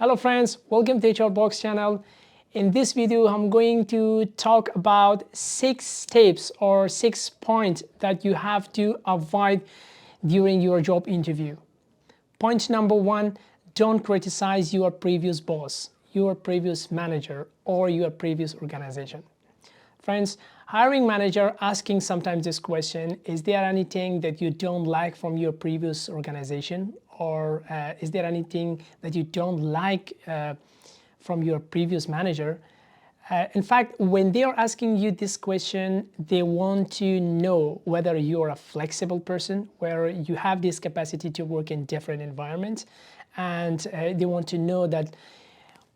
Hello friends, welcome to HR Box channel. In this video, I'm going to talk about 6 tips or 6 points that you have to avoid during your job interview. Point number 1, don't criticize your previous boss, your previous manager, or your previous organization. Friends, hiring manager asking sometimes this question, is there anything that you don't like from your previous organization? Or is there anything that you don't like from your previous manager? In fact, when they are asking you this question, they want to know whether you're a flexible person, where you have this capacity to work in different environments, and they want to know that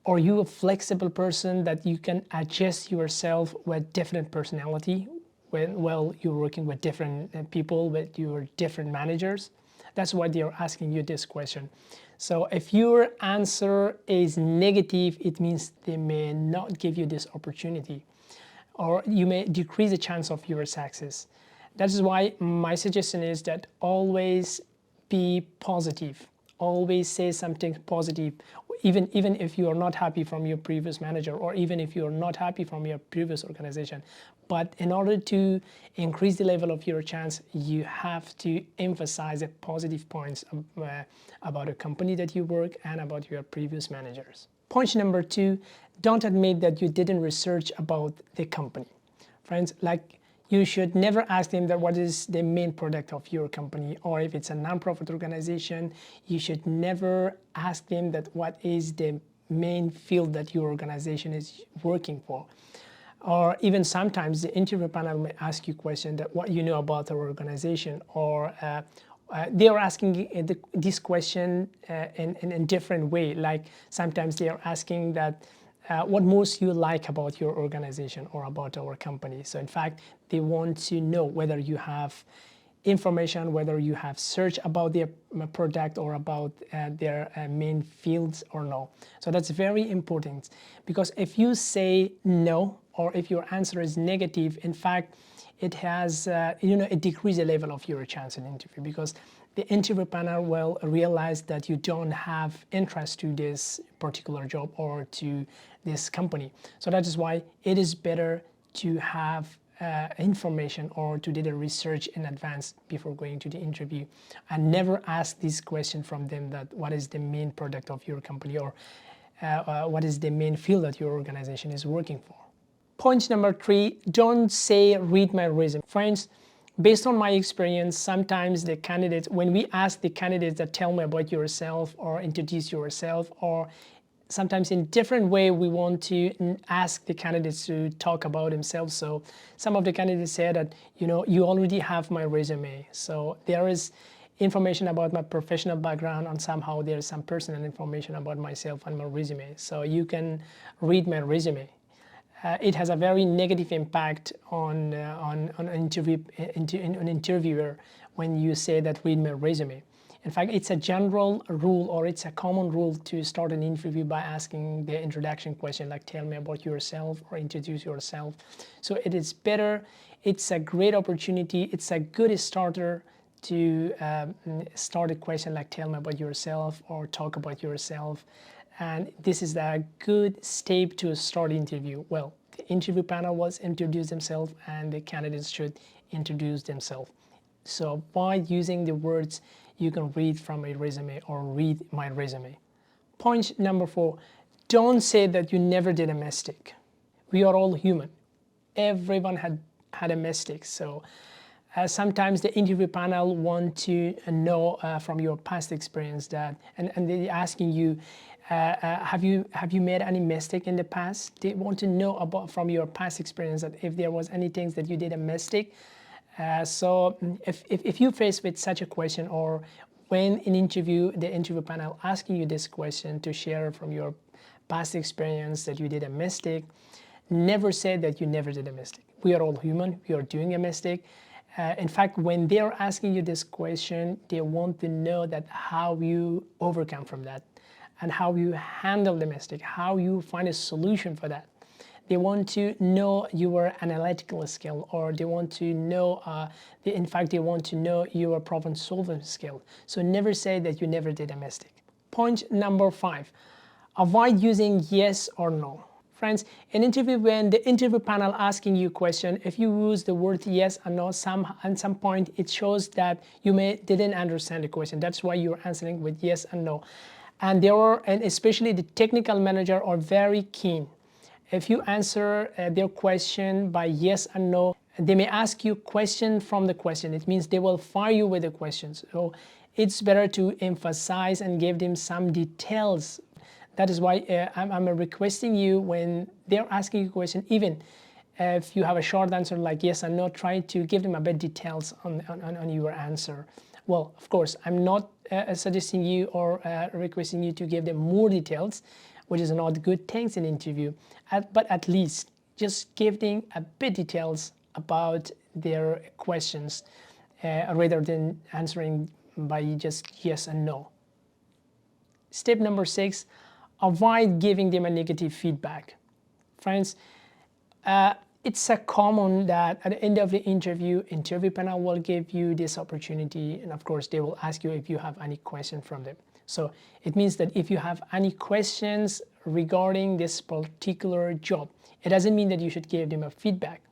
are you a flexible person that you can adjust yourself with different personality while you're working with different people, with your different managers. That's why they are asking you this question. So if your answer is negative, it means they may not give you this opportunity, or you may decrease the chance of your success. That is why my suggestion is that always be positive. Always say something positive, even if you are not happy from your previous manager, or even if you are not happy from your previous organization. But in order to increase the level of your chance, you have to emphasize the positive points about a company that you work and about your previous managers. Point number 2, don't admit that you didn't research about the company. Friends, you should never ask them that what is the main product of your company, or if it's a non-profit organization, you should never ask them that what is the main field that your organization is working for. Or even sometimes the interview panel may ask you a question that what you know about our organization, or they are asking this question in a different way. Like sometimes they are asking that what most you like about your organization or about our company. So in fact, they want to know whether you have information, whether you have searched about their product or about their main fields or no. So that's very important, because if you say no, or if your answer is negative, in fact, it has, it decreases the level of your chance in interview, because the interview panel will realize that you don't have interest to this particular job or to this company. So that is why it is better to have information or to do the research in advance before going to the interview, and never ask this question from them that what is the main product of your company, or what is the main field that your organization is working for. Point number 3, don't say read my resume. Friends, based on my experience, sometimes the candidates, when we ask the candidates that tell me about yourself or introduce yourself, or sometimes in different way we want to ask the candidates to talk about themselves. So some of the candidates say that, you already have my resume. So there is information about my professional background, and somehow there is some personal information about myself and my resume. So you can read my resume. It has a very negative impact on an interviewer when you say that read my resume. In fact, it's a general rule, or it's a common rule to start an interview by asking the introduction question, like tell me about yourself or introduce yourself. So it is better, it's a great opportunity, it's a good starter to start a question like tell me about yourself or talk about yourself. And this is a good step to start interview. Well, the interview panel was introduce themselves, and the candidates should introduce themselves. So by using the words you can read from a resume or read my resume. Point number 4, don't say that you never did a mistake. We are all human. Everyone had a mistake. So sometimes the interview panel want to know from your past experience that, and they're asking you, have you made any mistake in the past? They want to know about from your past experience that if there was any things that you did a mistake. So if you face with such a question, or when in interview, the interview panel asking you this question to share from your past experience that you did a mistake, never say that you never did a mistake. We are all human, we are doing a mistake. In fact, when they are asking you this question, they want to know that how you overcome from that, and how you handle the mistake, how you find a solution for that. They want to know your analytical skill, or they want to know, in fact, they want to know your problem-solving skill. So never say that you never did a mistake. Point number 5, Avoid using yes or no. Friends, in interview, when the interview panel asking you a question, if you use the word yes or no, at some point it shows that you didn't understand the question. That's why you're answering with yes and no. And especially the technical manager are very keen. If you answer their question by yes and no, they may ask you question from the question. It means they will fire you with the questions. So it's better to emphasize and give them some details. That is why I'm requesting you, when they're asking you a question, even if you have a short answer like yes and no, try to give them a bit details on your answer. Well, of course, I'm not suggesting you or requesting you to give them more details, which is not good things in interview, but at least just give them a bit details about their questions rather than answering by just yes and no. Step number 6, avoid giving them a negative feedback. Friends, it's a common that at the end of the interview panel will give you this opportunity, and of course they will ask you if you have any question from them. So it means that if you have any questions regarding this particular job, it doesn't mean that you should give them a feedback.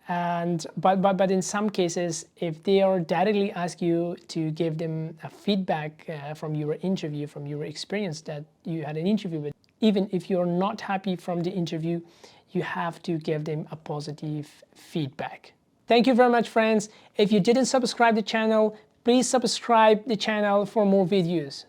But in some cases, if they are directly ask you to give them a feedback from your interview, from your experience that you had an interview with, even if you're not happy from the interview, you have to give them a positive feedback. Thank you very much, friends. If you didn't subscribe the channel, please subscribe the channel for more videos.